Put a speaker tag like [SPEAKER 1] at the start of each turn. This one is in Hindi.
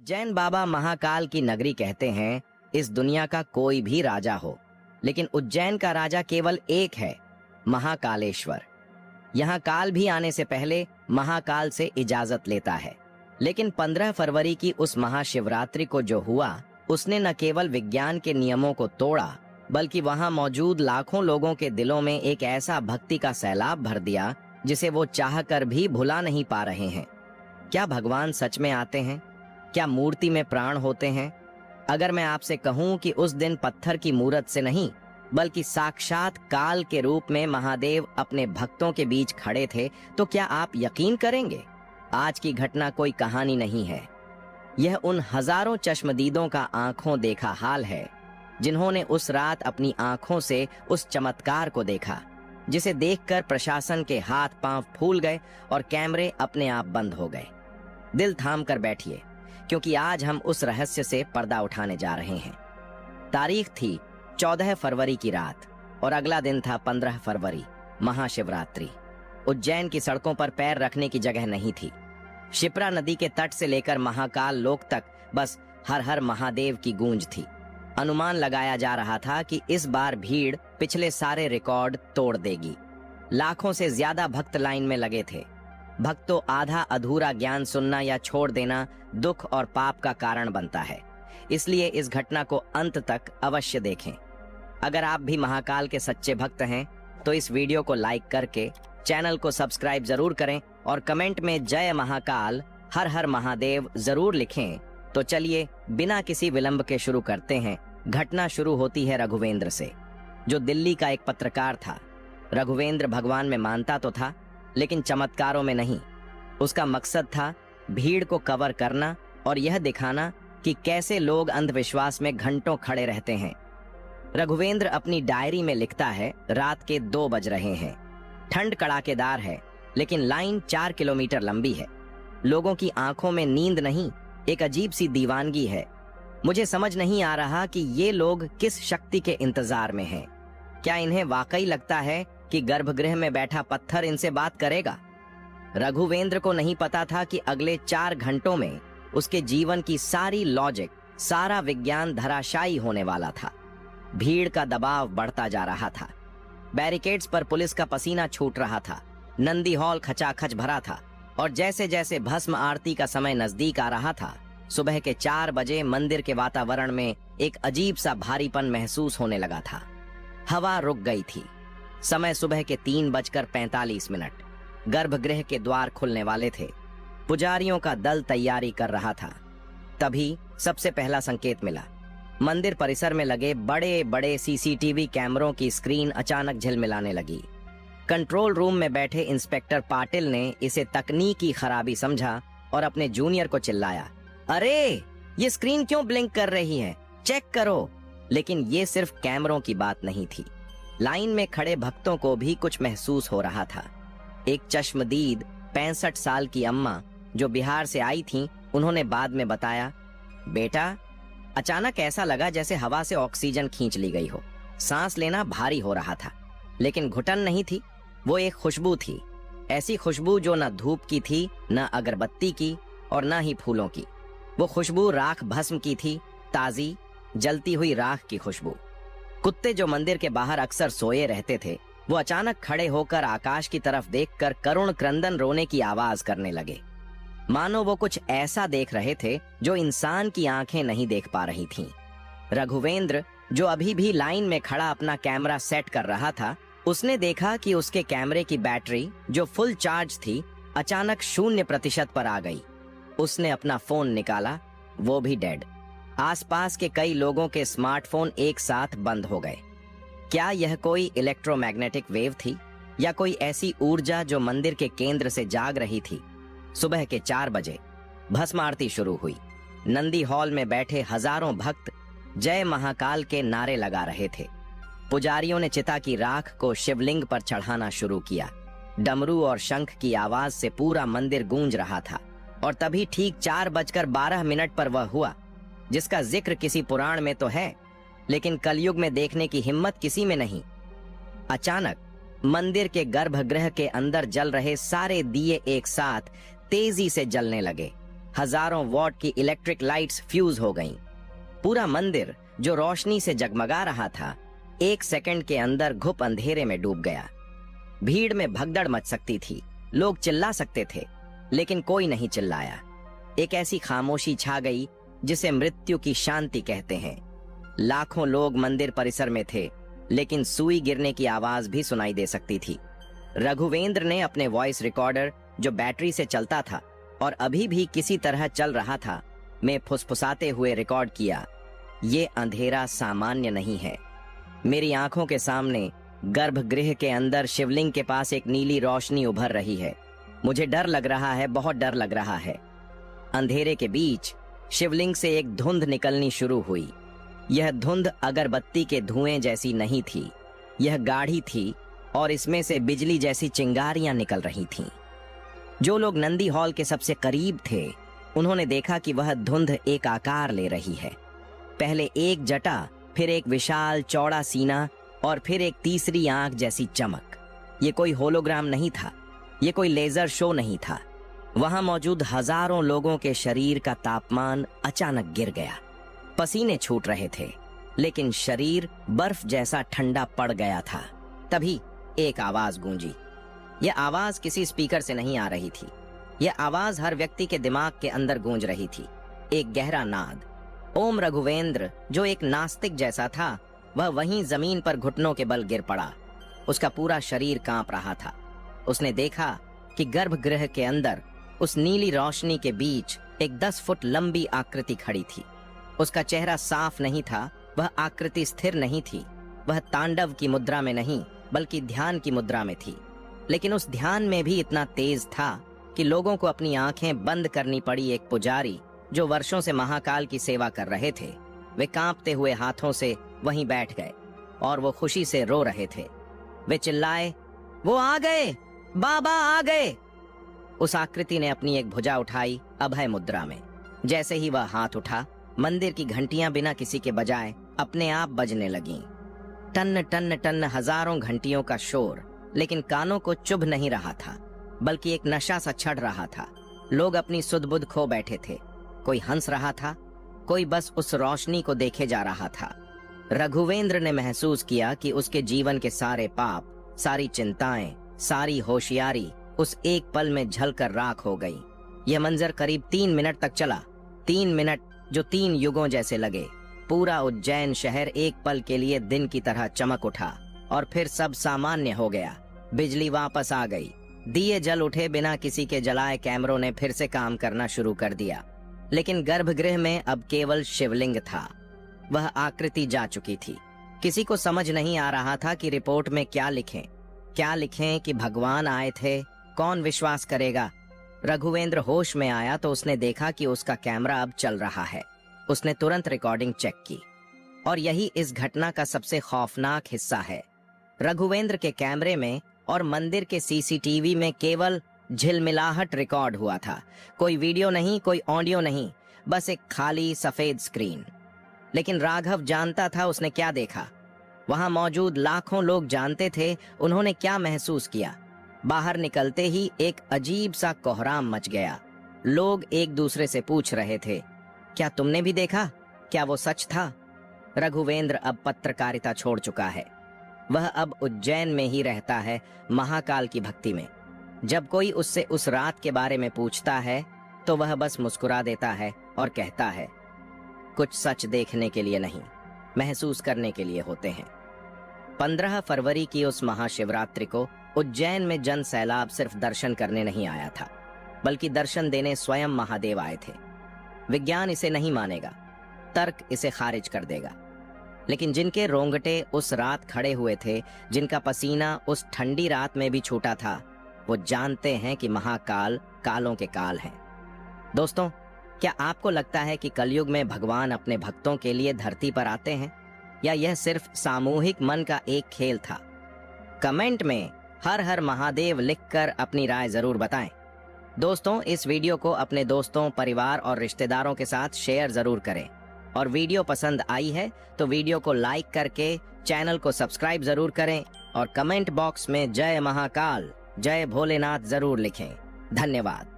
[SPEAKER 1] जैन बाबा महाकाल की नगरी कहते हैं इस दुनिया का कोई भी राजा हो, लेकिन उज्जैन का राजा केवल एक है, महाकालेश्वर। यहाँ काल भी आने से पहले महाकाल से इजाजत लेता है। लेकिन 15 फरवरी की उस महाशिवरात्रि को जो हुआ, उसने न केवल विज्ञान के नियमों को तोड़ा, बल्कि वहां मौजूद लाखों लोगों के दिलों में एक ऐसा भक्ति का सैलाब भर दिया जिसे वो चाहकर भी भुला नहीं पा रहे हैं। क्या भगवान सच में आते हैं? क्या मूर्ति में प्राण होते हैं? अगर मैं आपसे कहूं कि उस दिन पत्थर की मूरत से नहीं, बल्कि साक्षात काल के रूप में महादेव अपने भक्तों के बीच खड़े थे, तो क्या आप यकीन करेंगे? आज की घटना कोई कहानी नहीं है। यह उन हजारों चश्मदीदों का आंखों देखा हाल है, जिन्होंने उस रात अपनी आंखों से उस चमत्कार को देखा, जिसे देखकर प्रशासन के हाथ पांव फूल गए और कैमरे अपने आप बंद हो गए। दिल थाम कर बैठिए, क्योंकि आज हम उस रहस्य से पर्दा उठाने जा रहे हैं। तारीख थी 14 फरवरी की रात और अगला दिन था 15 फरवरी, महाशिवरात्रि। उज्जैन की सड़कों पर पैर रखने की जगह नहीं थी। शिप्रा नदी के तट से लेकर महाकाल लोक तक बस हर हर महादेव की गूंज थी। अनुमान लगाया जा रहा था कि इस बार भीड़ पिछले सारे रिकॉर्ड तोड़ देगी। लाखों से ज्यादा भक्त लाइन में लगे थे। भक्तों, आधा अधूरा ज्ञान सुनना या छोड़ देना दुख और पाप का कारण बनता है, इसलिए इस घटना को अंत तक अवश्य देखें। अगर आप भी महाकाल के सच्चे भक्त हैं तो इस वीडियो को लाइक करके चैनल को सब्सक्राइब जरूर करें और कमेंट में जय महाकाल, हर हर महादेव जरूर लिखें। तो चलिए बिना किसी विलंब के शुरू करते हैं। घटना शुरू होती है रघुवेंद्र से, जो दिल्ली का एक पत्रकार था। रघुवेंद्र भगवान में मानता तो था, लेकिन चमत्कारों में नहीं। उसका मकसद था भीड़ को कवर करना और यह दिखाना कि कैसे लोग अंधविश्वास में घंटों खड़े रहते हैं। रघुवेंद्र अपनी डायरी में लिखता है, रात के 2 बज रहे हैं, ठंड कड़ाकेदार है, लेकिन लाइन 4 किलोमीटर लंबी है। लोगों की आंखों में नींद नहीं, एक अजीब सी दीवानगी है। मुझे समझ नहीं आ रहा कि ये लोग किस शक्ति के इंतजार में हैं। क्या इन्हें वाकई लगता है कि गर्भगृह में बैठा पत्थर इनसे बात करेगा? रघुवेंद्र को नहीं पता था कि अगले 4 घंटों में उसके जीवन की सारी लॉजिक, सारा विज्ञान धराशायी होने वाला था। भीड़ का दबाव बढ़ता जा रहा था। बैरिकेड्स पर पुलिस का पसीना छूट रहा था। नंदी हॉल खचाखच भरा था और जैसे जैसे भस्म आरती का समय नजदीक आ रहा था, सुबह के 4 बजे मंदिर के वातावरण में एक अजीब सा भारीपन महसूस होने लगा था। हवा रुक गई थी। समय सुबह के 3:45। गर्भगृह के द्वार खुलने वाले थे। पुजारियों का दल तैयारी कर रहा था। तभी सबसे पहला संकेत मिला। मंदिर परिसर में लगे बड़े बड़े सीसीटीवी कैमरों की स्क्रीन अचानक झिलमिलाने लगी। कंट्रोल रूम में बैठे इंस्पेक्टर पाटिल ने इसे तकनीकी खराबी समझा और अपने जूनियर को चिल्लाया, अरे ये स्क्रीन क्यों ब्लिंक कर रही है, चेक करो। लेकिन ये सिर्फ कैमरों की बात नहीं थी। लाइन में खड़े भक्तों को भी कुछ महसूस हो रहा था। एक चश्मदीद 65 साल की अम्मा जो बिहार से आई थीं, उन्होंने बाद में बताया, बेटा अचानक ऐसा लगा जैसे हवा से ऑक्सीजन खींच ली गई हो। सांस लेना भारी हो रहा था, लेकिन घुटन नहीं थी, वो एक खुशबू थी। ऐसी खुशबू जो न धूप की थी, न अगरबत्ती की और न ही फूलों की। वो खुशबू राख भस्म की थी, ताजी जलती हुई राख की खुशबू। कुत्ते जो मंदिर के बाहर अक्सर सोए रहते थे, वो अचानक खड़े होकर आकाश की तरफ देखकर करुण क्रंदन रोने की आवाज करने लगे, मानो वो कुछ ऐसा देख रहे थे जो इंसान की आंखें नहीं देख पा रही थीं। रघुवेंद्र, जो अभी भी लाइन में खड़ा अपना कैमरा सेट कर रहा था, उसने देखा कि उसके कैमरे की बैटरी जो फुल चार्ज थी, अचानक 0% पर आ गई। उसने अपना फोन निकाला, वो भी डेड। आसपास के कई लोगों के स्मार्टफोन एक साथ बंद हो गए। क्या यह कोई इलेक्ट्रोमैग्नेटिक वेव थी या कोई ऐसी ऊर्जा जो मंदिर के केंद्र से जाग रही थी? सुबह के 4 बजे भस्म आरती शुरू हुई। नंदी हॉल में बैठे हजारों भक्त जय महाकाल के नारे लगा रहे थे। पुजारियों ने चिता की राख को शिवलिंग पर चढ़ाना शुरू किया। डमरू और शंख की आवाज से पूरा मंदिर गूंज रहा था। और तभी ठीक 4:12 पर वह हुआ जिसका जिक्र किसी पुराण में तो है, लेकिन कलयुग में देखने की हिम्मत किसी में नहीं। अचानक मंदिर के गर्भगृह के अंदर जल रहे सारे दिए एक साथ तेजी से जलने लगे। हजारों वॉट की इलेक्ट्रिक लाइट्स फ्यूज हो गईं। पूरा मंदिर जो रोशनी से जगमगा रहा था, 1 सेकंड के अंदर घुप अंधेरे में डूब गया। भीड़ में भगदड़ मच सकती थी, लोग चिल्ला सकते थे, लेकिन कोई नहीं चिल्लाया। एक ऐसी खामोशी छा गई जिसे मृत्यु की शांति कहते हैं। लाखों लोग मंदिर परिसर में थे, लेकिन सुई गिरने की आवाज भी सुनाई दे सकती थी। रघुवेंद्र ने अपने वॉइस रिकॉर्डर, जो बैटरी से चलता था और अभी भी किसी तरह चल रहा था, में फुसफुसाते हुए रिकॉर्ड किया, ये अंधेरा सामान्य नहीं है। मेरी आंखों के सामने गर्भगृह के अंदर शिवलिंग के पास एक नीली रोशनी उभर रही है। मुझे डर लग रहा है, बहुत डर लग रहा है। अंधेरे के बीच शिवलिंग से एक धुंध निकलनी शुरू हुई। यह धुंध अगरबत्ती के धुएं जैसी नहीं थी, यह गाढ़ी थी और इसमें से बिजली जैसी चिंगारियां निकल रही थीं। जो लोग नंदी हॉल के सबसे करीब थे, उन्होंने देखा कि वह धुंध एक आकार ले रही है। पहले एक जटा, फिर एक विशाल चौड़ा सीना और फिर एक तीसरी आंख जैसी चमक। ये कोई होलोग्राम नहीं था, ये कोई लेजर शो नहीं था। वहां मौजूद हजारों लोगों के शरीर का तापमान अचानक गिर गया। पसीने छूट रहे थे, लेकिन शरीर बर्फ जैसा ठंडा पड़ गया था। तभी एक आवाज गूंजी। यह आवाज किसी स्पीकर से नहीं आ रही थी, यह आवाज हर व्यक्ति के दिमाग के अंदर गूंज रही थी। एक गहरा नाद। ओम रघुवेंद्र, जो एक नास्तिक जैसा था, वह वहीं जमीन पर घुटनों के बल गिर पड़ा। उसका पूरा शरीर कांप रहा था। उसने देखा कि गर्भगृह के अंदर उस नीली रोशनी के बीच एक 10 फुट लंबी आकृति खड़ी थी। उसका चेहरा साफ नहीं था, वह आकृति स्थिर नहीं थी, वह तांडव की मुद्रा में नहीं बल्कि ध्यान की मुद्रा में थी। लेकिन उस ध्यान में भी इतना तेज था कि लोगों को अपनी आंखें बंद करनी पड़ी। एक पुजारी जो वर्षों से महाकाल की सेवा कर रहे थे, वे कांपते हुए हाथों से वहीं बैठ गए और वो खुशी से रो रहे थे। वे चिल्लाए, वो आ गए, बाबा आ गए। उस आकृति ने अपनी एक भुजा उठाई अभय मुद्रा में। जैसे ही वह हाथ उठा, मंदिर की घंटियां बिना किसी के बजाए अपने आप बजने लगीं। टन टन टन हजारों घंटियों का शोर, लेकिन कानों को चुभ नहीं रहा था, बल्कि एक नशा सा चढ़ रहा था। लोग अपनी सुध-बुध खो बैठे थे। कोई हंस रहा था, कोई बस उस रोशनी को देखे जा रहा था। रघुवेंद्र ने महसूस किया कि उसके जीवन के सारे पाप, सारी चिंताएं, सारी होशियारी उस एक पल में झलकर राख हो गई। यह मंजर करीब 3 मिनट तक चला। 3 मिनट जो 3 युगों जैसे लगे। पूरा उज्जैन शहर एक पल के लिए दिन की तरह चमक उठा और फिर सब सामान्य हो गया। बिजली वापस आ गई, दिए जल उठे, बिना किसी के जलाए कैमरों ने फिर से काम करना शुरू कर दिया। लेकिन गर्भगृह में अब केवल शिवलिंग था। वह आकृति जा चुकी थी। किसी को समझ नहीं आ रहा था कि रिपोर्ट में क्या लिखें कि भगवान आए थे। कौन विश्वास करेगा? रघुवेंद्र होश में आया तो उसने देखा कि उसका कैमरा अब चल रहा है। उसने तुरंत रिकॉर्डिंग चेक की और यही इस घटना का सबसे खौफनाक हिस्सा है। रघुवेंद्र के कैमरे में और मंदिर के सीसीटीवी में केवल झिलमिलाहट रिकॉर्ड हुआ था। कोई वीडियो नहीं, कोई ऑडियो नहीं, बस एक खाली सफेद स्क्रीन। लेकिन राघव जानता था उसने क्या देखा। वहां मौजूद लाखों लोग जानते थे उन्होंने क्या महसूस किया। बाहर निकलते ही एक अजीब सा कोहराम मच गया। लोग एक दूसरे से पूछ रहे थे, क्या तुमने भी देखा? क्या वो सच था? रघुवेंद्र अब पत्रकारिता छोड़ चुका है। वह अब उज्जैन में ही रहता है, महाकाल की भक्ति में। जब कोई उससे उस रात के बारे में पूछता है तो वह बस मुस्कुरा देता है और कहता है, कुछ सच देखने के लिए नहीं, महसूस करने के लिए होते हैं। 15 फरवरी की उस महाशिवरात्रि को उज्जैन में जन सैलाब सिर्फ दर्शन करने नहीं आया था, बल्कि दर्शन देने स्वयं महादेव आए थे। विज्ञान इसे नहीं मानेगा, तर्क इसे खारिज कर देगा, लेकिन जिनके रोंगटे उस रात खड़े हुए थे, जिनका पसीना उस ठंडी रात में भी छूटा था, वो जानते हैं कि महाकाल कालों के काल हैं। दोस्तों, क्या आपको लगता है कि कलयुग में भगवान अपने भक्तों के लिए धरती पर आते हैं, या यह सिर्फ सामूहिक मन का एक खेल था? कमेंट में हर हर महादेव लिखकर अपनी राय जरूर बताएं। दोस्तों, इस वीडियो को अपने दोस्तों, परिवार और रिश्तेदारों के साथ शेयर जरूर करें। और वीडियो पसंद आई है तो वीडियो को लाइक करके चैनल को सब्सक्राइब जरूर करें और कमेंट बॉक्स में जय महाकाल, जय भोलेनाथ जरूर लिखें। धन्यवाद।